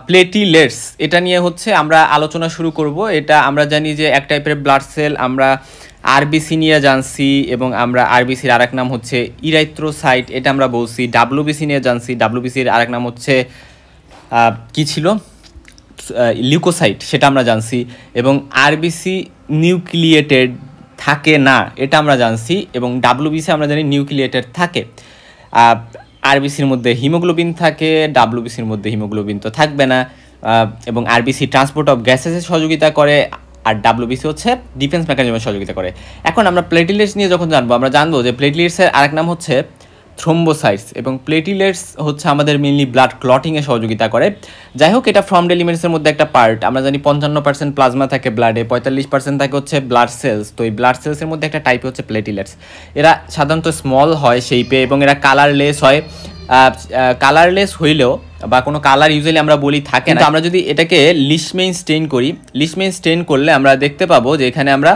প্লেটিলেটস এটা নিয়ে হচ্ছে আমরা আলোচনা শুরু করব। এটা আমরা জানি যে এক টাইপের ব্লাড সেল, আমরা আরবিসি নিয়ে জানছি এবং আমরা আরবিসির আরেক নাম হচ্ছে ইরাইথ্রোসাইট, এটা আমরা বলছি। ডাব্লিউবিসি নিয়ে জানছি, ডাব্লিউবিসির আরেক নাম হচ্ছে কি ছিল, লিউকোসাইট, সেটা আমরা জানছি। এবং আরবিসি নিউক্লিয়েটেড থাকে না, এটা আমরা জানছি। এবং ডাব্লিউবিসি আমরা জানি নিউক্লিয়েটেড থাকে। আরবিসির মধ্যে হিমোগ্লোবিন থাকে, ডাব্লিউবিসির মধ্যে হিমোগ্লোবিন তো থাকবে না। এবং আরবিসি ট্রান্সপোর্ট অফ গ্যাসেসের সহযোগিতা করে, আর ডাব্লিউবিসি হচ্ছে ডিফেন্স মেকানিজমের সহযোগিতা করে। এখন আমরা প্লেটিলেটস নিয়ে যখন জানবো, আমরা জানবো যে প্লেটিলেটসের আরেক নাম হচ্ছে থ্রোম্বোসাইটস, এবং প্লেটিলেটস হচ্ছে আমাদের মেনলি ব্লাড ক্লটিংয়ে সহযোগিতা করে। যাই হোক, এটা ফ্রম এলিমেন্টসের মধ্যে একটা পার্ট। আমরা জানি 55% প্লাজমা থাকে ব্লাডে, 45% থাকে হচ্ছে ব্লাড সেলস। তো এই ব্লাড সেলসের মধ্যে একটা টাইপ হচ্ছে প্লেটিলেটস। এরা সাধারণত স্মল হয় শেপে এবং এরা কালারলেস হয়। কালারলেস হইলেও বা কোনো কালার ইউজুয়ালি আমরা বলি থাকে না। আমরা যদি এটাকে লিশমেইন স্টেইন করি, লিশমেইন স্টেইন করলে আমরা দেখতে পাবো যে এখানে আমরা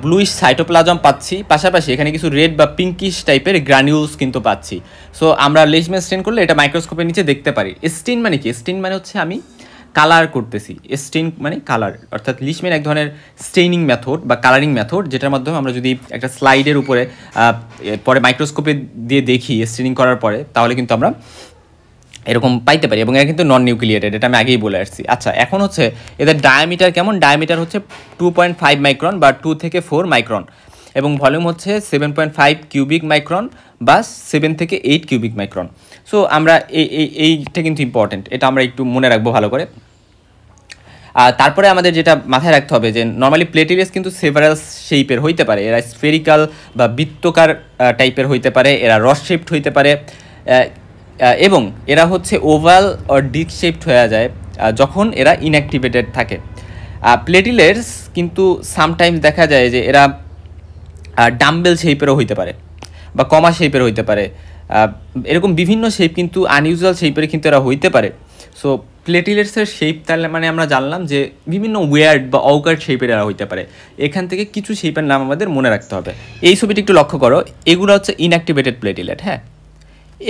ব্লুইশ সাইটোপ্লাজম পাচ্ছি, পাশাপাশি এখানে কিছু রেড বা পিঙ্কিশ টাইপের গ্রানিউলস কিন্তু পাচ্ছি। সো আমরা লিশমেইন স্টেইন করলে এটা মাইক্রোস্কোপের নিচে দেখতে পারি। স্টেইন মানে কি? স্টেইন মানে হচ্ছে আমি কালার করতেছি। স্টেইন মানে কালার, অর্থাৎ লিশমেইন এক ধরনের স্টেইনিং মেথড বা কালারিং মেথড, যেটার মাধ্যমে আমরা যদি একটা স্লাইডের উপরে পরে মাইক্রোস্কোপে দিয়ে দেখি স্টেইনিং করার পরে, তাহলে কিন্তু আমরা এরকম পাইতে পারি। এবং এরা কিন্তু নন নিউক্লিয়েটেড, এটা আমি আগেই বলে আসছি। আচ্ছা, এখন হচ্ছে এদের ডায়ামিটার কেমন? ডায়ামিটার হচ্ছে 2.5 মাইক্রন বা 2 থেকে 4 মাইক্রন, এবং ভলিউম হচ্ছে 7.5 কিউবিক মাইক্রন বা 7 থেকে 8 কিউবিক মাইক্রন। সো আমরা এইটা কিন্তু ইম্পর্টেন্ট, এটা আমরা একটু মনে রাখবো ভালো করে। তারপরে আমাদের যেটা মাথায় রাখতে হবে যে নর্মালি প্লেটিলেটস কিন্তু সেভারাল শেপের হইতে পারে। এরা স্ফেরিক্যাল বা বৃত্তকার টাইপের হইতে পারে, এরা রস শেপড হইতে পারে, এবং এরা হচ্ছে ওভাল অর ডিস্ক শেপড হয়ে যায় যখন এরা ইনঅ্যাক্টিভেটেড থাকে। প্লেটিলেটস কিন্তু সামটাইমস দেখা যায় যে এরা ডাম্বেল শেপেরও হইতে পারে বা কমা শেপের হইতে পারে। এরকম বিভিন্ন শেপ কিন্তু আনইউজুয়াল শেপের কিন্তু এরা হইতে পারে। সো প্লেটিলেটসের শেপ তাহলে মানে আমরা জানলাম যে বিভিন্ন ওয়ার্ড বা অকার্ড শেপের এরা হইতে পারে। এখান থেকে কিছু শেপের নাম আমাদের মনে রাখতে হবে। এই ছবিটি একটু লক্ষ্য করো, এগুলো হচ্ছে ইনঅ্যাক্টিভেটেড প্লেটিলেট, হ্যাঁ।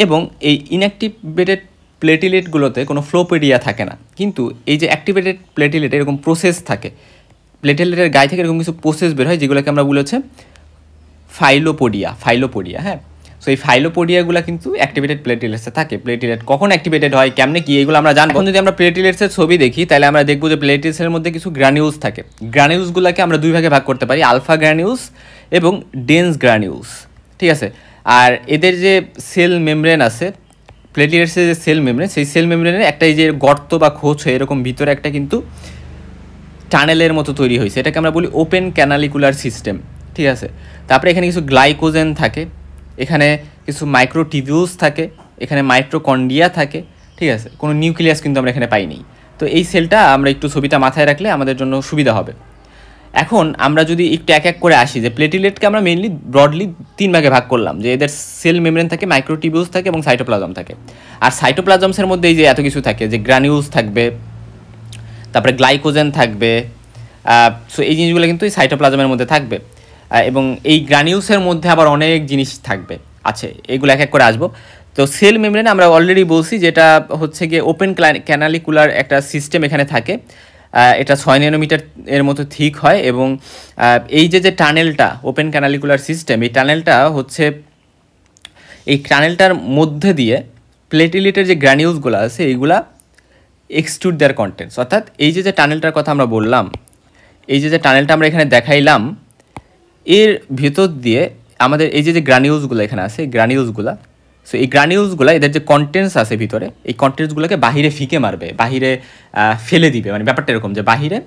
এবং এই ইনঅ্যাক্টিভেটেড প্লেটিলেটগুলোতে কোনো ফ্লোপেডিয়া থাকে না, কিন্তু এই যে অ্যাক্টিভেটেড প্লেটিলেট এরকম প্রসেস থাকে। প্লেটিলেটের গায়ে থেকে এরকম কিছু প্রসেস বের হয়, যেগুলোকে আমরা বলেছে ফাইলোপোডিয়া, হ্যাঁ। সো এই ফাইলোপোডিয়াগুলো কিন্তু অ্যাক্টিভেটেড প্লেটিলেটসে থাকে। প্লেটিলেট কখন অ্যাক্টিভেটেড হয়, কেমনে কি, এগুলো আমরা জানবো। যদি আমরা প্লেটিলেটসের ছবি দেখি, তাহলে আমরা দেখবো যে প্লেটিলেটসের মধ্যে কিছু গ্রানিউলস থাকে। গ্রানিউলসগুলোকে আমরা দুই ভাগে ভাগ করতে পারি, আলফা গ্রানিউলস এবং ডেন্স গ্রানিউলস, ঠিক আছে। আর এদের যে সেল মেমব্রেন আছে, প্লেটিলেটসের যে সেল মেমব্রেন, সেই সেল মেমব্রেনের একটা এই যে গর্ত বা খোঁজ হয়ে এরকম ভিতরে একটা কিন্তু টানেলের মতো তৈরি হয়েছে, এটাকে আমরা বলি ওপেন ক্যানালিকুলার সিস্টেম, ঠিক আছে। তারপরে এখানে কিছু গ্লাইকোজেন থাকে, এখানে কিছু মাইক্রোটিবিউলস থাকে, এখানে মাইট্রোকন্ড্রিয়া থাকে, ঠিক আছে। কোনো নিউক্লিয়াস কিন্তু আমরা এখানে পাইনি। তো এই সেলটা আমরা একটু ছবিটা মাথায় রাখলে আমাদের জন্য সুবিধা হবে। এখন আমরা যদি একটু এক এক করে আসি, যে প্লেটিলেটকে আমরা মেইনলি ব্রডলি 3 ভাগে ভাগ করলাম, যে এদের সেল মেমব্রেন থাকে, মাইক্রোটিবিউলস থাকে এবং সাইটোপ্লাজম থাকে। আর সাইটোপ্লাজমসের মধ্যে এই যে এত কিছু থাকে, যে গ্রানিউলস থাকবে, তারপরে গ্লাইকোজেন থাকবে। সো এই জিনিসগুলো কিন্তু এই সাইটোপ্লাজমের মধ্যে থাকবে, এবং এই গ্রানিউলসের মধ্যে আবার অনেক জিনিস থাকবে, আছে, এগুলো এক এক করে আসবো। তো সেল মেমব্রেন আমরা অলরেডি বলছি, যেটা হচ্ছে গিয়ে ওপেন ক্যানালিকুলার একটা সিস্টেম এখানে থাকে। এটা 6 ন্যানোমিটার এর মতো থিক হয়, এবং এই যে টানেলটা ওপেন ক্যানালিকুলার সিস্টেম, এই টানেলটা হচ্ছে, এই টানেলটার মধ্যে দিয়ে প্লেটিলেটের যে গ্রানিউলসগুলো আছে এইগুলা এক্সট্রুড দেয়ার কন্টেন্টস। অর্থাৎ এই যে টানেলটার কথা আমরা বললাম, এই যে টানেলটা আমরা এখানে দেখাইলাম, এর ভিতর দিয়ে আমাদের এই যে গ্রানিউলসগুলো এখানে আছে, এই গ্রানিউলসগুলো, সো এই গ্রানিউলসগুলো এদের যে কন্টেন্টস আছে ভিতরে, এই কন্টেন্টসগুলোকে বাহিরে ফিকে মারবে, বাহিরে ফেলে দিবে। মানে ব্যাপারটা এরকম যে বাহিরে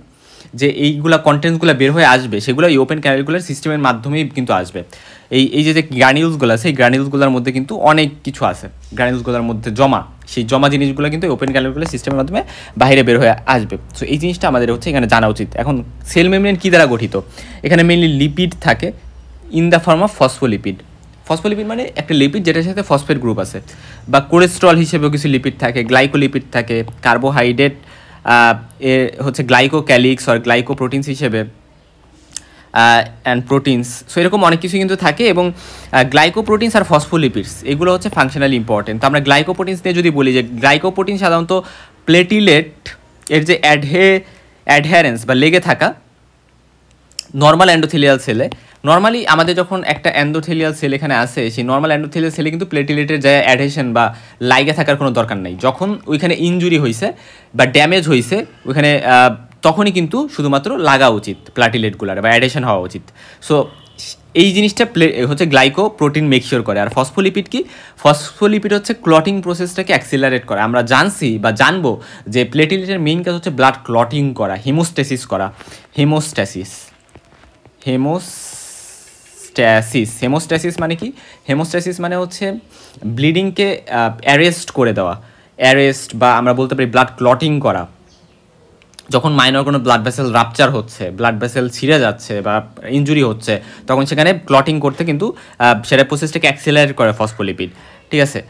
যে এইগুলা কন্টেন্টসগুলো বের হয়ে আসবে, সেগুলো এই ওপেন ক্যানালিকুলার সিস্টেমের মাধ্যমেই কিন্তু আসবে। এই যে গ্রানিউলসগুলো আছে, এই গ্রানিউলসগুলোর মধ্যে কিন্তু অনেক কিছু আছে, গ্রানিউলসগুলোর মধ্যে জমা, সেই জমা জিনিসগুলো কিন্তু ওপেন ক্যানালিকুলার সিস্টেমের মাধ্যমে বাইরে বের হয়ে আসবে। সো এই জিনিসটা আমাদের হচ্ছে এখানে জানা উচিত। এখন সেল মেমব্রেন কী দ্বারা গঠিত? এখানে মেইনলি লিপিড থাকে in the form of phospholipid. Phospholipid মানে একটা লিপিড যেটার সাথে ফসফেট গ্রুপ আছে, বা কোলেস্ট্রল হিসেবেও কিছু লিপিড থাকে, গ্লাইকোলিপিড থাকে, কার্বোহাইড্রেট হচ্ছে গ্লাইকোক্যালিক্স আর গ্লাইকোপ্রোটিনস হিসেবে, অ্যান্ড প্রোটিনস, সো এরকম অনেক কিছু কিন্তু থাকে। এবং গ্লাইকোপ্রোটিনস আর ফসফোলিপিডস এগুলো হচ্ছে ফাংশনালি ইম্পর্টেন্ট। তো আমরা গ্লাইকোপ্রোটিনস নিয়ে যদি বলি যে গ্লাইকোপ্রোটিন সাধারণত প্লেটিলেট এর যে অ্যাডহেরেন্স বা লেগে থাকা নর্মাল এন্ডোথেলিয়াল সেলে, নর্মালি আমাদের যখন একটা এন্ডোথেলিয়াল সেল এখানে আসে, সেই নর্মাল এন্ডোথেলিয়াল সেলে কিন্তু প্লেটিলেটের যে অ্যাডহেশন বা লাইগে থাকার কোনো দরকার নেই। যখন ওইখানে ইনজুরি হয়েছে বা ড্যামেজ হয়েছে ওইখানে, তখনই কিন্তু শুধুমাত্র লাগা উচিত প্লাটিলেটগুলার বা অ্যাডহেশন হওয়া উচিত। সো এই জিনিসটা হচ্ছে গ্লাইকো প্রোটিন মেকশিওর করে। আর ফসফোলিপিড কি? ফসফোলিপিড হচ্ছে ক্লটিং প্রসেসটাকে অ্যাক্সিলারেট করে। আমরা জানছি বা জানবো যে প্লেটিলেটের মেইন কাজ হচ্ছে ব্লাড ক্লটিং করা, হিমোস্ট্যাসিস করা। হেমোস্ট্যাসিস মানে কি? হেমোস্ট্যাসিস মানে হচ্ছে ব্লিডিংকে অ্যারেস্ট করে দেওয়া, বা আমরা বলতে পারি ব্লাড ক্লটিং করা। যখন মাইনর কোনো ব্লাড ভেসেল রাপচার হচ্ছে, ব্লাড ভেসেল ছিঁড়ে যাচ্ছে বা ইনজুরি হচ্ছে, তখন সেখানে ক্লটিং করতে কিন্তু সেটা প্রসেসটাকে অ্যাক্সিলারেট করে ফসফোলিপিড, ঠিক আছে।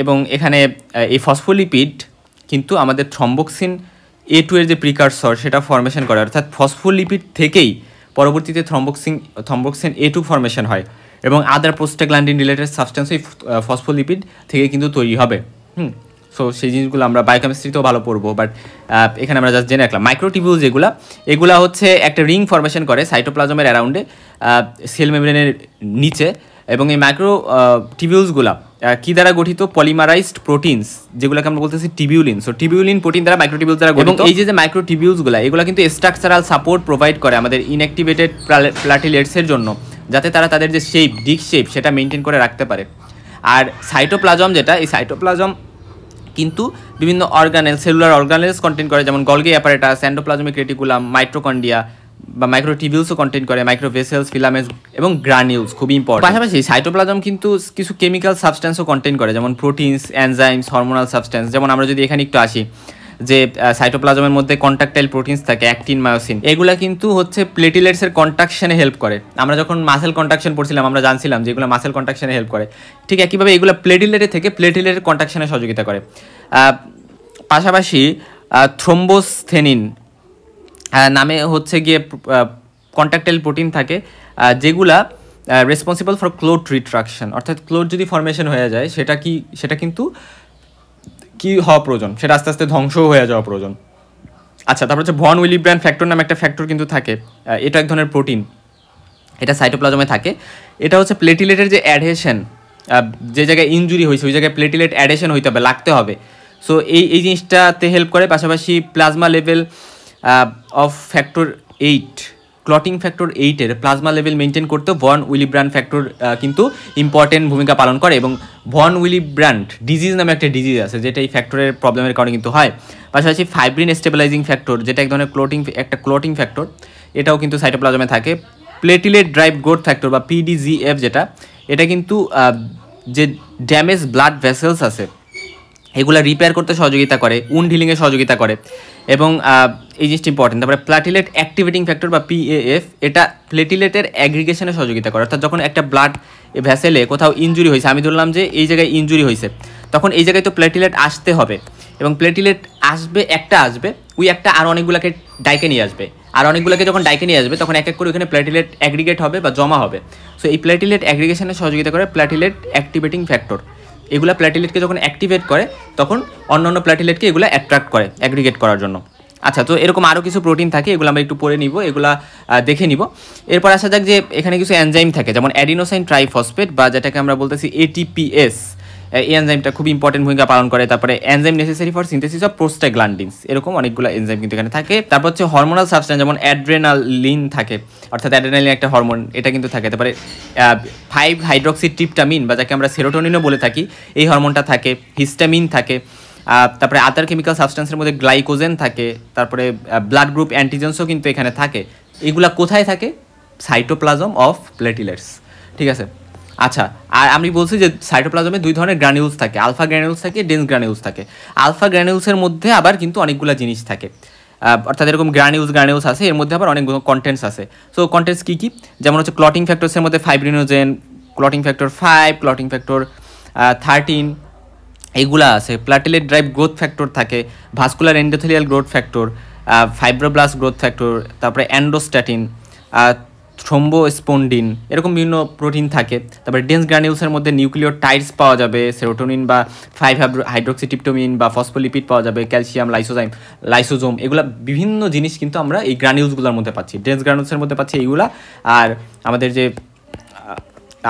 এবং এখানে এই ফসফোলিপিড কিন্তু আমাদের থ্রম্বোক্সিন A2 এর যে প্রিকারসর সেটা ফর্মেশন করে, অর্থাৎ ফসফোলিপিড থেকেই পরবর্তীতে থ্রম্বোক্সিন A2 ফর্মেশন হয় এবং আদার প্রোস্টাগ্ল্যান্ডিন রিলেটেড সাবস্টেন্স ওই ফসফোলিপিড থেকে কিন্তু তৈরি হবে। সো সেই জিনিসগুলো আমরা বায়োকেমিস্ট্রিতেও ভালো পড়বো, বাট এখানে আমরা জাস্ট জেনে রাখলাম। মাইক্রোটিবিউল এগুলা হচ্ছে একটা রিং ফর্মেশন করে সাইটোপ্লাজমের অ্যারাউন্ডে, সেল মেমব্রেনের নিচে। এবং এই মাইক্রোটিবিউলসগুলা কী দ্বারা গঠিত? পলিমারাইজড প্রোটিনস, যেগুলোকে আমরা বলতেছি টিবিউলিন। সো টিবিউলিন প্রোটিন দ্বারা মাইক্রোটিবিউলস দ্বারা গঠিত। এবং এই যে মাইক্রোটিবিউলসগুলো এগুলো কিন্তু স্ট্রাকচারাল সাপোর্ট প্রোভাইড করে আমাদের ইনঅ্যাক্টিভেটেড প্লাটিলেটসের জন্য, যাতে তারা তাদের যে ডিক শেপ সেটা মেনটেন করে রাখতে পারে। আর সাইটোপ্লাজম যেটা, এই সাইটোপ্লাজম কিন্তু বিভিন্ন সেলুলার অর্গানেলস কন্টেন্ট করে, যেমন Golgi apparatus, endoplasmic reticulum, mitochondria বা মাইক্রোটিবিউলসও কন্টেন্ট করে, মাইক্রোভেসেলস, ফিলামেন্টস এবং গ্রানিউলস, খুবই ইম্পর্টেন্ট। পাশাপাশি সাইটোপ্লাজম কিন্তু কিছু কেমিক্যাল সাবস্টেন্সও কন্টেন্ট করে, যেমন প্রোটিনস, এনজাইমস, হরমোনাল সাবস্টেন্স। যেমন আমরা যদি এখানে একটু আসি, যে সাইটোপ্লাজমের মধ্যে কন্ট্রাকটাইল প্রোটিনস থাকে, অ্যাক্টিন, মায়োসিন, এগুলা কিন্তু হচ্ছে প্লেটিলেটসের কন্ট্রাকশনে হেল্প করে। আমরা যখন মাসেল কন্ট্রাকশন পড়ছিলাম আমরা জানছিলাম যে এগুলো মাসেল কন্ট্রাকশনে হেল্প করে, ঠিক একইভাবে এগুলো প্লেটিলেটের থেকে প্লেটিলেটের কন্ট্রাকশনে সহযোগিতা করে। পাশাপাশি থ্রোম্বোস্থেনিন নামে হচ্ছে গিয়ে কন্ট্রাকটাইল প্রোটিন থাকে, যেগুলা রেসপন্সিবল ফর ক্লোট রিট্রাকশন, অর্থাৎ ক্লোট যদি ফর্মেশন হয়ে যায় সেটা কিন্তু কি হওয়া প্রয়োজন, সেটা আস্তে আস্তে ধ্বংস হয়ে যাওয়া প্রয়োজন। আচ্ছা, তারপর হচ্ছে ভন উইলিব্র্যান্ড ফ্যাক্টর নামে একটা ফ্যাক্টর কিন্তু থাকে, এটা এক ধরনের প্রোটিন, এটা সাইটোপ্লাজমে থাকে। এটা হচ্ছে প্লেটিলেটের যে অ্যাডহেশন, যে জায়গায় ইনজুরি হয়েছে ওই জায়গায় প্লেটিলেট অ্যাডহেশন হইতে হবে, লাগতে হবে। সো এই জিনিসটাতে হেল্প করে। পাশাপাশি plasma level of factor 8, clotting factor 8-এর প্লাজমা লেভেল মেনটেন করতেও ভন উইলিব্র্যান্ড ফ্যাক্টর কিন্তু ইম্পর্টেন্ট ভূমিকা পালন করে। এবং ভন উইলিব্র্যান্ড ডিজিজ নামে একটা ডিজিজ আছে যেটা এই ফ্যাক্টরের প্রবলেমের কারণে কিন্তু হয়। পাশাপাশি ফাইব্রিন স্টেবিলাইজিং ফ্যাক্টর, যেটা এক ধরনের ক্লোটিং ফ্যাক্টর, এটাও কিন্তু সাইটোপ্লাজমে থাকে। প্লেটিলেট ড্রাইভ গ্রোথ ফ্যাক্টর বা PDGF যেটা, এটা কিন্তু যে ড্যামেজ ব্লাড ভেসেলস আছে এগুলো রিপেয়ার করতে সহযোগিতা করে, উন্ড হিলিংয়ে সহযোগিতা করে। এবং এই জিনিসটা ইম্পর্টেন্ট। তারপরে প্লাটিলেট অ্যাক্টিভেটিং ফ্যাক্টর বা PAF, এটা প্লেটিলেটের অ্যাগ্রিগেশনে সহযোগিতা করে। অর্থাৎ যখন একটা ব্লাড ভেসেলে কোথাও ইনজুরি হয়েছে, আমি ধরলাম যে এই জায়গায় ইনজুরি হয়েছে, তখন এই জায়গায় তো প্লেটিলেট আসতে হবে, এবং প্লেটিলেট আসবে, ওই একটা আর অনেকগুলোকে ডাইকে নিয়ে আসবে, আর অনেকগুলোকে যখন ডাইকে নিয়ে আসবে তখন এক এক করে ওখানে প্লেটিলেট অ্যাগ্রিগেট হবে বা জমা হবে। সো এই প্লেটিলেট অ্যাগ্রিগেশনে সহযোগিতা করে প্লেটিলেট অ্যাক্টিভেটিং ফ্যাক্টর। এগুলা প্ল্যাটিলেটকে যখন অ্যাক্টিভেট করে তখন অন্যান্য প্ল্যাটিলেটকে এগুলো অ্যাট্রাক্ট করে অ্যাগ্রিগেট করার জন্য। আচ্ছা, তো এরকম আরও কিছু প্রোটিন থাকে, এগুলো আমরা একটু পড়ে নিব, এগুলা দেখে নিব। এরপর আসা যাক যে এখানে কিছু এনজাইম থাকে, যেমন অ্যাডিনোসাইন ট্রাইফসফেট বা যেটাকে আমরা বলতেছি ATPase, এই এনজাইমটা খুব ইম্পর্টেন্ট ভূমিকা পালন করে। তারপরে enzyme necessary for synthesis of prostaglandins, এরকম অনেকগুলো এনজাইম কিন্তু এখানে থাকে। তারপর হচ্ছে হরমোনাল সাবস্টেন্স, যেমন অ্যাড্রেনালিন থাকে, অর্থাৎ অ্যাড্রেনালিন একটা হরমোন, এটা কিন্তু থাকে। তারপরে 5-হাইড্রক্সিট্রিপটামিন বা যাকে আমরা সেরোটোনিনও বলে থাকি, এই হরমোনটা থাকে। হিস্টামিন থাকে। তারপরে আদার কেমিক্যাল সাবস্টেন্সের মধ্যে গ্লাইকোজেন থাকে। তারপরে ব্লাড গ্রুপ অ্যান্টিজেন্সও কিন্তু এখানে থাকে। এগুলা কোথায় থাকে? সাইটোপ্লাজম অফ প্লেটিলেটস, ঠিক আছে। আচ্ছা, আর আমি বলছি যে সাইটোপ্লাজমে দুই ধরনের গ্রানিউলস থাকে, আলফা গ্রানিউলস থাকে, ডেন্স গ্রানিউলস থাকে। আলফা গ্রানিউলসের মধ্যে আবার কিন্তু অনেকগুলো জিনিস থাকে, অর্থাৎ এরকম গ্রানিউলস আছে, এর মধ্যে আবার অনেকগুলো কন্টেন্টস আছে। সো কন্টেন্টস কী কী? যেমন হচ্ছে ক্লটিং ফ্যাক্টরসের মধ্যে fibrinogen, clotting factor 5, clotting factor 13, এইগুলা আছে। প্লাটিলেট ড্রাইভ গ্রোথ ফ্যাক্টর থাকে, vascular endothelial growth factor, fibroblast growth factor, তারপরে অ্যান্ডোস্ট্যাটিন, থ্রোম্বোস্পন্ডিন, এরকম বিভিন্ন প্রোটিন থাকে। তারপরে ডেন্স গ্রানিউলসের মধ্যে নিউক্লিওটাইডস পাওয়া যাবে, সেরোটোনিন বা 5 হাইড্রোক্সিটিপ্টোমিন বা ফসফোলিপিড পাওয়া যাবে, ক্যালসিয়াম, লাইসোজোম, এগুলা বিভিন্ন জিনিস কিন্তু আমরা এই গ্রানিউলসগুলোর মধ্যে পাচ্ছি। ডেন্স গ্রানিউলসের মধ্যে পাচ্ছি এইগুলা, আর আমাদের যে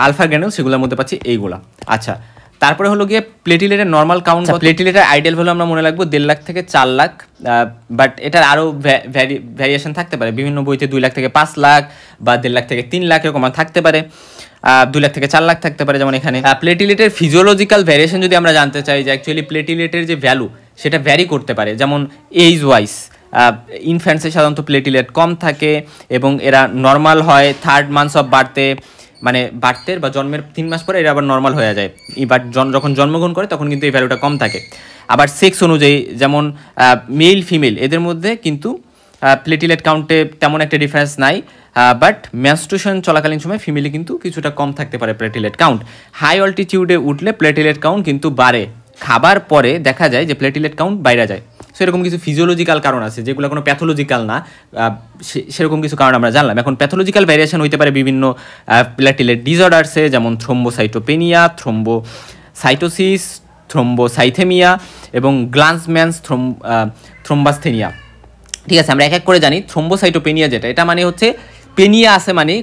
আলফা গ্রানিউল সেগুলোর মধ্যে পাচ্ছি এইগুলা। আচ্ছা, তারপরে হলো গিয়ে প্লেটিলেটের নর্মাল কাউন্ট। প্লেটিলেটের আইডিয়াল ভ্যালু আমরা মনে রাখবো 1.5 লাখ থেকে 4 লাখ, বাট এটার আরও ভ্যারিয়েশন থাকতে পারে। বিভিন্ন বইতে 2 লাখ থেকে 5 লাখ বা 1.5 লাখ থেকে 3 লাখ এরকম থাকতে পারে, 2 লাখ থেকে 4 লাখ থাকতে পারে। যেমন এখানে প্লেটিলেটের ফিজিওলজিক্যাল ভ্যারিয়েশন যদি আমরা জানতে চাই যে অ্যাকচুয়ালি প্লেটিলেটের যে ভ্যালু সেটা ভ্যারি করতে পারে। যেমন এজ ওয়াইজ ইনফ্যান্টসে সাধারণত প্লেটিলেট কম থাকে এবং এরা নর্মাল হয় 3rd months অফ বার্থে, মানে বার্থের বা জন্মের 3 মাস পরে এরা আবার নর্মাল হয়ে যায়। বাট যখন জন্মগ্রহণ করে তখন কিন্তু এই ভ্যালুটা কম থাকে। আবার সেক্স অনুযায়ী যেমন মেল ফিমেল এদের মধ্যে কিন্তু প্লেটিলেট কাউন্টে তেমন একটা ডিফারেন্স নাই, বাট মেনস্ট্রুয়েশন চলাকালীন সময় ফিমেলে কিন্তু কিছুটা কম থাকতে পারে প্লেটিলেট কাউন্ট। হাই অল্টিটিউডে উঠলে প্লেটিলেট কাউন্ট কিন্তু বাড়ে, খাবার পরে দেখা যায় যে প্লেটিলেট কাউন্ট বাইরে যায়। সো এরকম কিছু ফিজিওলজিক্যাল কারণ আছে যেগুলো কোনো প্যাথোলজিক্যাল না, সেরকম কিছু কারণ আমরা জানলাম। এখন প্যাথোলজিক্যাল ভ্যারিয়েশন হইতে পারে বিভিন্ন প্লেটিলেট ডিসঅর্ডারসে, যেমন থ্রোম্বোসাইটোপেনিয়া, থ্রোম্বোসাইটোসিস, থ্রোম্বোসাইথেমিয়া এবং গ্লান্সম্যানস থ্রোম্বাস্থেনিয়া। ঠিক আছে, আমরা এক এক করে জানি। থ্রোম্বোসাইটোপেনিয়া যেটা, এটা মানে হচ্ছে পেনিয়া আছে মানে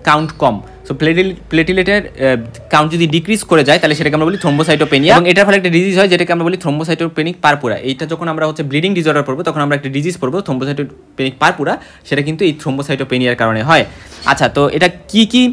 কাউন্ট কম। সো প্লেটিলেটের কাউন্ট যদি ডিক্রিজ করে যায় তাহলে সেটাকে আমরা বলি থ্রোম্বোসাইটোপেনিয়া, এবং এটার ফলে একটা ডিজিজ হয় যেটাকে আমরা বলি থ্রোম্বোসাইটোপেনিক পারপুরা। এইটা যখন আমরা হচ্ছে ব্লিডিং ডিসঅর্ডার পড়বো তখন আমরা একটা ডিজিজ পড়বো থ্রোম্বোসাইটোপেনিক পারপুরা, সেটা কিন্তু এই থ্রোম্বোসাইটোপেনিয়ার কারণে হয়। আচ্ছা, তো এটা কি কি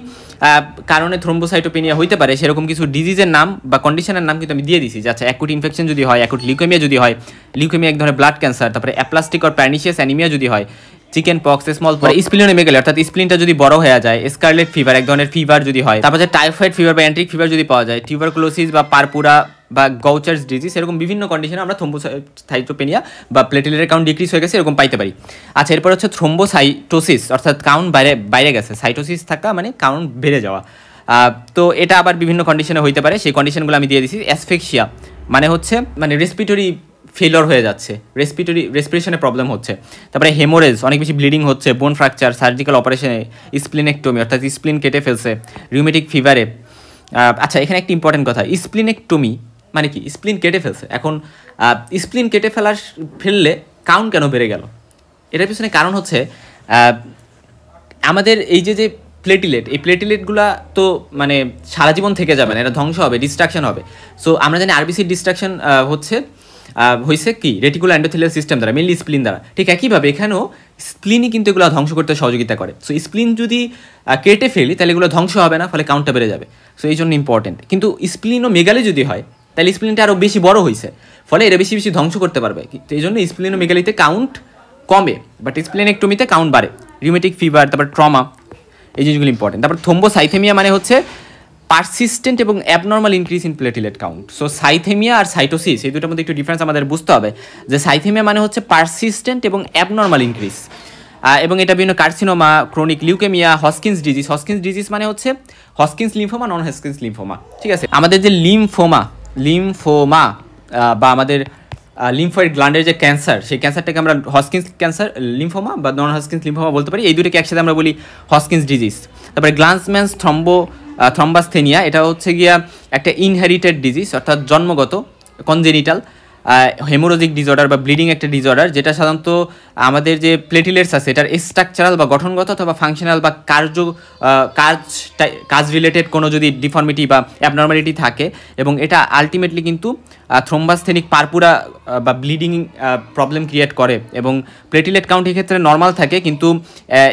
কারণে থ্রোম্বোসাইটোপেনিয়া হইতে পারে সেরকম কিছু ডিজিজের নাম বা কন্ডিশনের নাম কিন্তু আমি দিয়ে দিছি। যে আচ্ছা, অ্যাকুট ইনফেকশন যদি হয়, অ্যাকুট লিউকেমিয়া যদি হয়, লিউকেমিয়া এক ধরনের ব্লাড ক্যান্সার, তারপরে অ্যাপ্লাস্টিক অর পার্নিশিয়াস অ্যানিমিয়া যদি হয়, chicken pox, small pox, splenomegaly অর্থাৎ স্প্লিনটা যদি বড় হয়ে যায়, স্কারলেট ফিভার এক ধরনের ফিভার যদি হয়, তারপর যে টাইফয়েড ফিভার বা অ্যান্ট্রিক ফিভার যদি পাওয়া যায়, টিউবারকুলোসিস বা পারপুরা বা গাউচার্স ডিজিজ, এরকম বিভিন্ন কন্ডিশনে আমরা থ্রোম্বোসাইটোপেনিয়া বা প্লেটিলেটের কাউন্ট ডিক্রিজ হয়ে গেছে এরকম পাইতে পারি। আচ্ছা, এরপর হচ্ছে থ্রোম্বোসাইটোসিস, অর্থাৎ কাউন্ট বাইরে গেছে, সাইটোসিস থাকা মানে কাউন্ট বেড়ে যাওয়া। তো এটা আবার বিভিন্ন কন্ডিশনে হইতে পারে, সেই কন্ডিশনগুলো আমি দিয়ে দিছি। অ্যাসফিক্সিয়া মানে হচ্ছে রেসপিরেটরি ফেলর হয়ে যাচ্ছে, রেসপিরেশনে প্রবলেম হচ্ছে। তারপরে হেমোরেজ, অনেক বেশি ব্লিডিং হচ্ছে, বোন ফ্র্যাকচার, সার্জিক্যাল অপারেশনে, স্প্লিনেক্টমি অর্থাৎ স্প্লিন কেটে ফেলছে, রিউমেটিক ফিভারে। আচ্ছা, এখানে একটি ইম্পর্টেন্ট কথা, স্প্লিনেক্টমি মানে কি? স্প্লিন কেটে ফেলছে। এখন স্প্লিন কেটে ফেললে কাউন্ট কেন বেড়ে গেল? এটার পিছনে কারণ হচ্ছে আমাদের এই যে প্লেটিলেট, এই প্লেটিলেটগুলা তো মানে সারা জীবন থেকে যাবে না, এটা ধ্বংস হবে, ডিস্ট্রাকশন হবে। সো আমরা জানি আরবিসির ডিস্ট্রাকশন হয়েছে কি রেটিকুলার এন্ডোথেলিয়াল সিস্টেম দ্বারা, মেনলি স্প্লিন দ্বারা। ঠিক একইভাবে এখানেও স্প্লিনই কিন্তু এগুলো ধ্বংস করতে সহযোগিতা করে। সো স্প্লিন যদি কেটে ফেলি তাহলে এগুলো ধ্বংস হবে না, ফলে কাউন্টটা বেড়ে যাবে। সো এই জন্য ইম্পর্টেন্ট। কিন্তু স্প্লিনও মেগালি যদি হয় তাহলে স্প্লিনটা আরও বেশি বড় হয়েছে, ফলে এরা বেশি বেশি ধ্বংস করতে পারবে। তো এই জন্য স্প্লিনো মেগালিতে কাউন্ট কমে, বাট স্প্লিনেক্টমিতে কাউন্ট বাড়ে। রিউমেটিক ফিভার, তারপর ট্রমা, এই জিনিসগুলো ইম্পর্টেন্ট। তারপর থ্রোম্বোসাইথেমিয়া মানে হচ্ছে পারসিস্টেন্ট এবং abnormal increase in platelet count. So cythemia আর সাইটোসিস এই দুটোর মধ্যে একটু ডিফারেন্স আমাদের বুঝতে হবে, যে সাইথেমিয়া মানে হচ্ছে পারসিস্টেন্ট এবং অ্যাবনর্মাল ইনক্রিজ, এবং এটা বিভিন্ন কার্সিনোমা, ক্রনিক লিউকেমিয়া, হস্কিন্স ডিজিজ মানে হচ্ছে হস্কিন্স লিম্ফোমা, নন হস্কিন্স লিম্ফোমা। ঠিক আছে, আমাদের যে লিম্ফোমা বা আমাদের লিম্ফয়েড গ্ল্যান্ডের যে ক্যান্সার, সেই ক্যান্সারটাকে আমরা হস্কিন্স ক্যান্সার লিম্ফোমা বা নন হস্কিন্স লিম্ফোমা বলতে পারি। এই দুটোকে একসাথে আমরা বলি হস্কিন্স ডিজিজ। তারপরে গ্লান্সম্যানস থ্রম্বাস্থেনিয়া, এটা হচ্ছে গিয়া একটা ইনহেরিটেড ডিজিজ, অর্থাৎ জন্মগত কনজেনিটাল হেমোরোজিক ডিসঅর্ডার বা ব্লিডিং একটা ডিসঅর্ডার, যেটা সাধারণত আমাদের যে প্লেটিলেটস আছে এটার স্ট্রাকচারাল বা গঠনগত অথবা ফাংশনাল বা কাজ রিলেটেড কোনো যদি ডিফর্মিটি বা অ্যাবনর্মালিটি থাকে, এবং এটা আলটিমেটলি কিন্তু থ্রোম্বাস্থেনিক পারপুরা বা ব্লিডিং প্রবলেম ক্রিয়েট করে। এবং প্লেটিলেট কাউন্ট এক্ষেত্রে নর্মাল থাকে, কিন্তু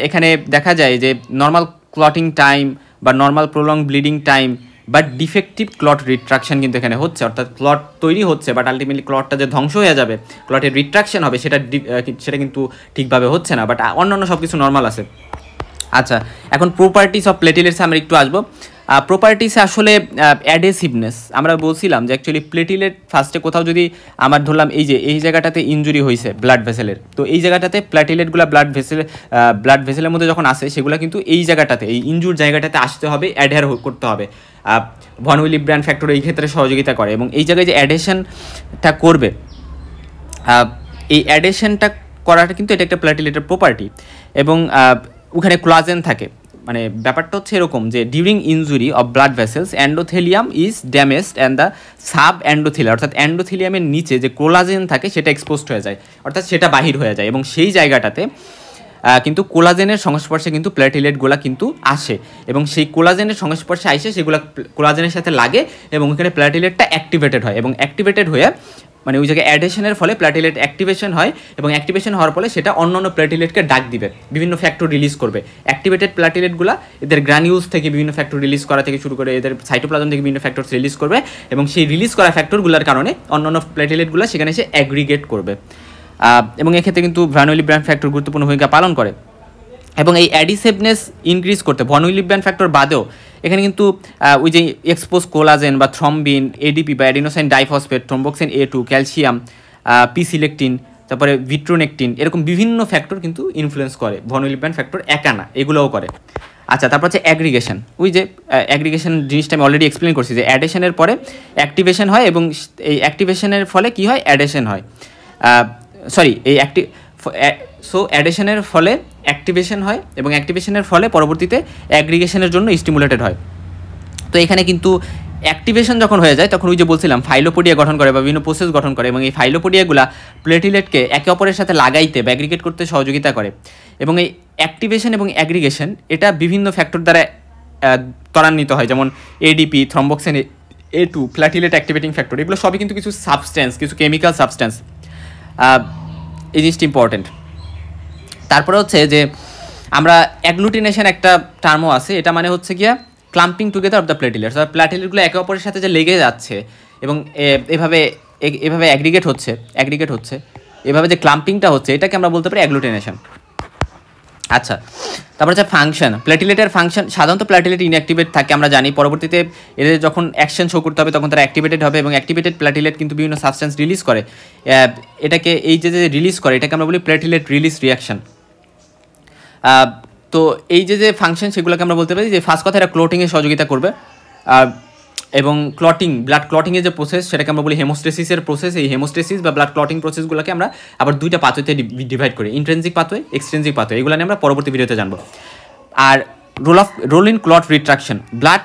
এখানে দেখা যায় যে নর্মাল ক্লটিং টাইম বা normal prolong bleeding time but defective clot retraction কিন্তু এখানে হচ্ছে, অর্থাৎ ক্লট তৈরি হচ্ছে বাট আলটিমেটলি ক্লটটা যে ধ্বংস হয়ে যাবে, ক্লটের রিট্রাকশন হবে, সেটা কিন্তু ঠিকভাবে হচ্ছে না, বাট অন্যান্য সব কিছু নর্মাল আছে। আচ্ছা, এখন প্রপার্টিস অফ প্লেটিলেটসে আমরা একটু আসবো। প্রপার্টিসে আসলে অ্যাডেসিভনেস আমরা বলছিলাম যে অ্যাকচুয়ালি প্লেটিলেট ফার্স্টে কোথাও যদি আমার ধরলাম এই জায়গাটাতে ইনজুরি হয়েছে ব্লাড ভেসেলের, তো এই জায়গাটাতে প্লেটিলেটগুলো ব্লাড ভেসেলের মধ্যে যখন আসে সেগুলো কিন্তু এই জায়গাটাতে, এই ইনজুর জায়গাটাতে আসতে হবে, অ্যাডহেয়ার করতে হবে। ভন উইলিব্র্যান্ড ফ্যাক্টর এই ক্ষেত্রে সহযোগিতা করে, এবং এই জায়গায় যে অ্যাডেশনটা করবে, এই অ্যাডেশনটা করাটা কিন্তু এটা একটা প্লেটিলেটের প্রপার্টি। এবং ওখানে কোলাজেন থাকে, মানে ব্যাপারটা হচ্ছে এরকম যে during injury of blood vessels endothelium is damaged and the sub endothelia, অর্থাৎ এন্ডোথেলিয়ামের নিচে যে কোলাজেন থাকে সেটা এক্সপোজড হয়ে যায়, অর্থাৎ সেটা বাহির হয়ে যায়, এবং সেই জায়গাটাতে কিন্তু কোলাজেনের সংস্পর্শে কিন্তু প্লেটিলেটগুলো কিন্তু আসে, এবং সেই কোলাজেনের সংস্পর্শে আসে সেগুলো কোলাজেনের সাথে লাগে এবং ওখানে প্লেটিলেটটা অ্যাক্টিভেটেড হয়, এবং অ্যাক্টিভেটেড হয়ে মানে ওই জায়গায় অ্যাডেশনের ফলে প্লেটিলেট অ্যাক্টিভেশন হয়, এবং অ্যাক্টিভেশন হওয়ার ফলে সেটা অন্য প্লেটিলেটকে ডাক দিবে, বিভিন্ন ফ্যাক্টর রিলিজ করবে। অ্যাক্টিভেটেড প্লেটিলেটগুলো এদের গ্রানিউলস থেকে বিভিন্ন ফ্যাক্টর রিলিজ করা থেকে শুরু করে এদের সাইটোপ্লাজম থেকে বিভিন্ন ফ্যাক্টরস রিলিজ করবে, এবং সেই রিলিজ করা ফ্যাক্টরগুলোর কারণে অন্য প্লেটিলেটগুলো সেখানে এসে অ্যাগ্রিগেট করবে, এবং এক্ষেত্রে কিন্তু ভ্যান উইলিব্র্যান্ড ফ্যাক্টর গুরুত্বপূর্ণ ভূমিকা পালন করে। এবং এই অ্যাডিসিভনেস ইনক্রিজ করতে ভ্যান উইলিব্র্যান্ড ফ্যাক্টর বাদেও এখানে কিন্তু ওই যে এক্সপোজ কোলাজেন বা থ্রম্বিন, এডিপি বা অ্যাডিনোসাইন ডাইফসফেট, থ্রম্বোক্সিন A2, ক্যালসিয়াম, পি-সিলেকটিন, তারপরে ভিট্রোনেকটিন, এরকম বিভিন্ন ফ্যাক্টর কিন্তু ইনফ্লুয়েন্স করে, ভ্যান উইলিব্র্যান্ড ফ্যাক্টর একা না, এগুলোও করে। আচ্ছা, তারপর হচ্ছে অ্যাগ্রিগেশন। ওই যে অ্যাগ্রিগেশন জিনিসটা আমি অলরেডি এক্সপ্লেন করছি যে অ্যাডেশনের পরে অ্যাক্টিভেশন হয়, এবং এই অ্যাক্টিভেশনের ফলে কী হয়, অ্যাডেশন হয়, এই সো অ্যাডেশনের ফলে অ্যাক্টিভেশন হয়, এবং অ্যাক্টিভেশনের ফলে পরবর্তীতে অ্যাগ্রিগেশনের জন্য স্টিমুলেটেড হয়। তো এখানে কিন্তু অ্যাক্টিভেশন যখন হয়ে যায় তখন ওই যে বলছিলাম ফাইলোপোডিয়া গঠন করে বা বিভিন্ন প্রসেস গঠন করে, এবং এই ফাইলোপোডিয়াগুলা প্লেটিলেটকে একে অপরের সাথে লাগাইতে বা অ্যাগ্রিগেট করতে সহযোগিতা করে, এবং এই অ্যাক্টিভেশন এবং অ্যাগ্রিগেশন এটা বিভিন্ন ফ্যাক্টর দ্বারা ত্বরান্বিত হয়, যেমন ADP, thromboxane A2, platelet activating factor, এগুলো সবই কিন্তু কিছু সাবস্টেন্স, কিছু কেমিক্যাল সাবস্টেন্স। এই জিনিসটি ইম্পর্টেন্ট। তারপরে হচ্ছে যে আমরা অ্যাগ্লুটিনেশন একটা টার্মও আছে, এটা মানে হচ্ছে গিয়া ক্লাম্পিং টুগেদার অফ দ্য প্লেটিলেটস, আর প্লেটিলেটগুলো একে অপরের সাথে যে লেগে যাচ্ছে এবং এভাবে অ্যাগ্রিগেট হচ্ছে, এভাবে যে ক্লাম্পিংটা হচ্ছে এটাকে আমরা বলতে পারি অ্যাগ্লুটিনেশন। আচ্ছা, তারপর হচ্ছে ফাংশন। প্লেটিলেটের ফাংশন, সাধারণত প্লেটিলেট ইনঅ্যাক্টিভেট থাকে আমরা জানি, পরবর্তীতে এদের যখন অ্যাকশন শো করতে হবে তখন তারা অ্যাক্টিভেটেড হবে, এবং অ্যাক্টিভেটেড প্লেটিলেট কিন্তু বিভিন্ন সাবস্টেন্স রিলিজ করে, এটাকে এই যে রিলিজ করে এটাকে আমরা বলি প্লেটিলেট রিলিজ রিয়াকশন। তো এই যে ফাংশন সেগুলোকে আমরা বলতে পারি যে ফার্স্ট কথা এটা ক্লটিংয়ে সহযোগিতা করবে, এবং ক্লটিং, ব্লাড ক্লটিংয়ের যে প্রসেস সেটাকে আমরা বলি হেমোস্টেসিসের প্রসেস। এই হেমোস্টেসিস বা ব্লাড ক্লটিং প্রসেসগুলোকে আমরা আবার দুইটা পাথওয়েতে ডিভাইড করি, ইন্ট্রিনসিক পাথওয়ে, এক্সট্রিনসিক পাথওয়ে, এগুলো নিয়ে আমরা পরবর্তী ভিডিওতে জানবো। আর role in clot retraction, blood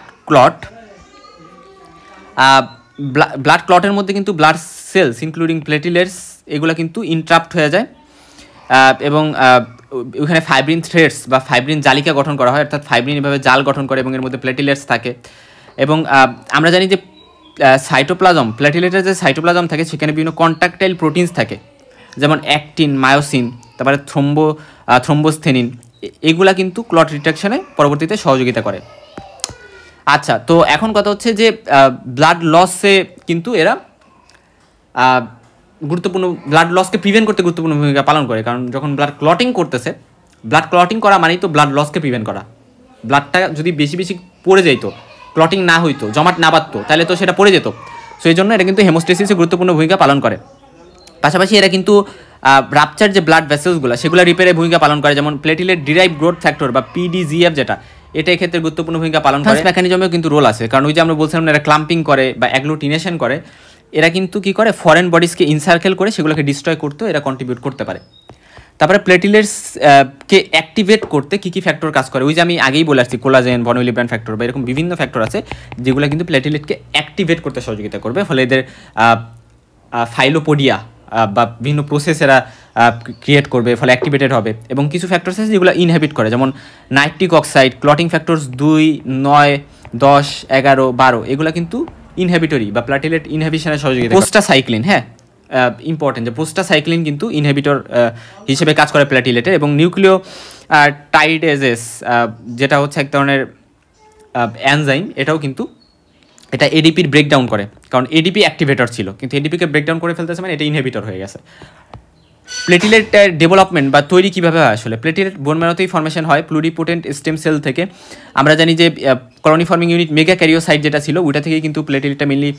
ক্লটের মধ্যে কিন্তু ব্লাড সেলস ইনক্লুডিং প্লেটিলেটস এগুলো কিন্তু ইন্টারাপ্ট হয়ে যায়, এবং ওখানে ফাইব্রিন থ্রেডস বা ফাইব্রিন জালিকা গঠন করা হয়, অর্থাৎ ফাইব্রিন এভাবে জাল গঠন করে এবং এর মধ্যে প্লেটিলেটস থাকে। এবং আমরা জানি যে সাইটোপ্লাজম, প্লেটিলেটের যে সাইটোপ্লাজম থাকে সেখানে বিভিন্ন কন্ট্রাকটাইল প্রোটিনস থাকে, যেমন অ্যাক্টিন, মায়োসিন, তারপরে থ্রোম্বোস্থেনিন, এগুলা কিন্তু ক্লট রিট্রাকশনে পরবর্তীতে সহযোগিতা করে। আচ্ছা, তো এখন কথা হচ্ছে যে ব্লাড লসে কিন্তু এরা গুরুত্বপূর্ণ, ব্লাড লসকে প্রিভেন্ট করতে গুরুত্বপূর্ণ ভূমিকা পালন করে, কারণ যখন ব্লাড ক্লটিং করতেছে, ব্লাড ক্লটিং করা মানেই তো ব্লাড লসকে প্রিভেন্ট করা। ব্লাডটা যদি বেশি পড়ে যাইতো, ক্লটিং না হইতো, জমাট না বাঁধতো, তাহলে তো সেটা পড়ে যেত। সো এই জন্য এটা কিন্তু হেমোস্টেসিসে গুরুত্বপূর্ণ ভূমিকা পালন করে। পাশাপাশি এরা কিন্তু রাপচার যে ব্লাড ভেসেলসগুলো সেগুলো রিপেয়ারে ভূমিকা পালন করে, যেমন প্লেটিলেট ডিরাইভ গ্রোথ ফ্যাক্টর বা PDGF যেটা, এটা এক্ষেত্রে গুরুত্বপূর্ণ ভূমিকা পালন করে। মেকানিজমেও কিন্তু রোল আছে, কারণ ওই যে আমরা বলছিলাম এরা ক্লাম্পিং করে বা অ্যাগ্লুটিনেশন করে, এরা কিন্তু কী করে, ফরেন বডিজকে ইনসার্কেল করে সেগুলোকে ডিস্ট্রয় করতেও এরা কন্ট্রিবিউট করতে পারে। তারপরে প্লেটিলেটস কে অ্যাক্টিভেট করতে কী কী ফ্যাক্টর কাজ করে, ওই যে আমি আগেই বলে আসছি কোলাজেন, ভ্যান উইলিব্র্যান্ড ফ্যাক্টর বা এরকম বিভিন্ন ফ্যাক্টর আছে যেগুলো কিন্তু প্লেটিলেটকে অ্যাক্টিভেট করতে সহযোগিতা করবে, ফলে এদের ফাইলোপোডিয়া বা বিভিন্ন প্রসেস এরা ক্রিয়েট করবে, ফলে অ্যাক্টিভেটেড হবে। এবং কিছু ফ্যাক্টরস আছে যেগুলো ইনহেবিট করে, যেমন নাইট্রিক অক্সাইড, ক্লটিং ফ্যাক্টরস 2, 9, 10, 11, 12, এগুলো কিন্তু ইনহেবিটরি বা প্লেটিলেট ইনহেবিশনে সহযোগিতা। প্রোস্টাসাইক্লিন, হ্যাঁ ইম্পর্টেন্ট, যে প্রোস্টাসাইক্লিন কিন্তু ইনহেবিটর হিসেবে কাজ করে প্লেটিলেটের। এবং নিউক্লিও টাইডেজেস যেটা হচ্ছে এক ধরনের এনজাইম, এটাও কিন্তু এটা এডিপির ব্রেকডাউন করে, কারণ এডিপি অ্যাক্টিভেটর ছিল কিন্তু এডিপিকে ব্রেকডাউন করে ফেলতেছে, মানে এটা ইনহেবিটর হয়ে গেছে। প্লেটিলেটের ডেভেলপমেন্ট বা তৈরি কীভাবে হয়, আসলে প্লেটিলেট বোন ম্যারোতেই ফর্মেশন হয় প্লুরিপোটেন্ট স্টেম সেল থেকে। আমরা জানি যে কলোনি ফর্মিং ইউনিট মেগা ক্যারিওসাইট যেটা ছিল ওইটা থেকেই কিন্তু প্লেটিলেটটা মেনলি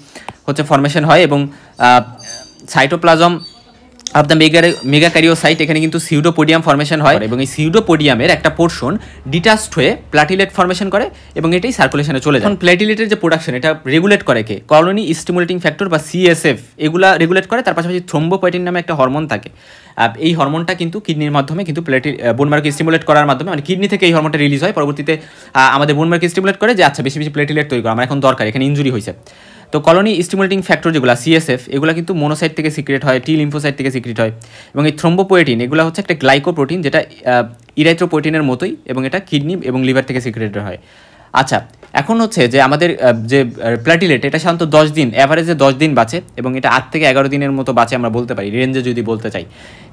হচ্ছে ফর্মেশন হয়, এবং সাইটোপ্লাজম অফ দ্য মেগাক্যারিওসাইট, এখানে কিন্তু সিউডোপোডিয়াম ফর্মেশন হয় এবং এই সিউডোপোডিয়ামের একটা পোর্শন ডিটাচড হয়ে প্ল্যাটিলেট ফর্মেশন করে এবং এটাই সার্কুলেশনে চলে যায়। এখন প্ল্যাটিলেটের যে প্রোডাকশন এটা রেগুলেট করে কে? কলোনি স্টিমুলেটিং ফ্যাক্টর বা সিএসএফ এগুলা রেগুলেট করে। তার পাশাপাশি থ্রোম্বোপয়েটিন নামে একটা হরমোন থাকে, এই হরমোনটা কিন্তু কিডনির মাধ্যমে কিন্তু বোন ম্যারোকে স্টিমুলেট করার মাধ্যমে, মানে কিডনি থেকে এই হরমোনটা রিলিজ হয়, পরবর্তীতে আমাদের বোন ম্যারোকে স্টিমুলেট করে যে আচ্ছা বেশি বেশি প্লেটিলেট তৈরি করা আমার এখন দরকার, এখানে ইনজুরি হয়েছে। তো কলোনি স্টিমুলেটিং ফ্যাক্টর যেগুলো সিএসএফ এগুলো কিন্তু মোনোসাইট থেকে সিক্রেট হয়, টি লিম্ফোসাইট থেকে সিক্রেট হয়। এবং এই থ্রোম্বোপোয়েটিন এগুলো হচ্ছে একটা গ্লাইকোপ্রোটিন যেটা ইরাইথ্রোপোয়েটিনের মতোই এবং এটা কিডনি এবং লিভার থেকে সিক্রেটেড হয়। আচ্ছা, এখন হচ্ছে যে আমাদের যে প্ল্যাটিলেট এটা সাধারণত 10 দিন, অ্যাভারেজে 10 দিন বাঁচে এবং এটা 8 থেকে 11 দিনের মতো বাঁচে আমরা বলতে পারি, রেঞ্জে যদি বলতে চাই।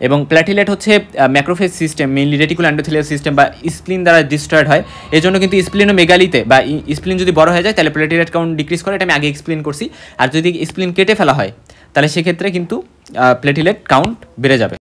এবং প্ল্যাটিলেট হচ্ছে macrophage system, mainly reticular endothelial system বা স্প্লিন দ্বারা ডিস্ট্রয়েড হয়। এই জন্য কিন্তু স্প্লিনোমেগালিতে বা স্প্লিন যদি বড় হয়ে যায় তাহলে প্ল্যাটিলেট কাউন্ট ডিক্রিজ করে, এটা আমি আগে এক্সপ্লেন করছি। আর যদি স্প্লিন কেটে ফেলা হয় তাহলে সেক্ষেত্রে কিন্তু প্ল্যাটিলেট কাউন্ট বেড়ে যাবে।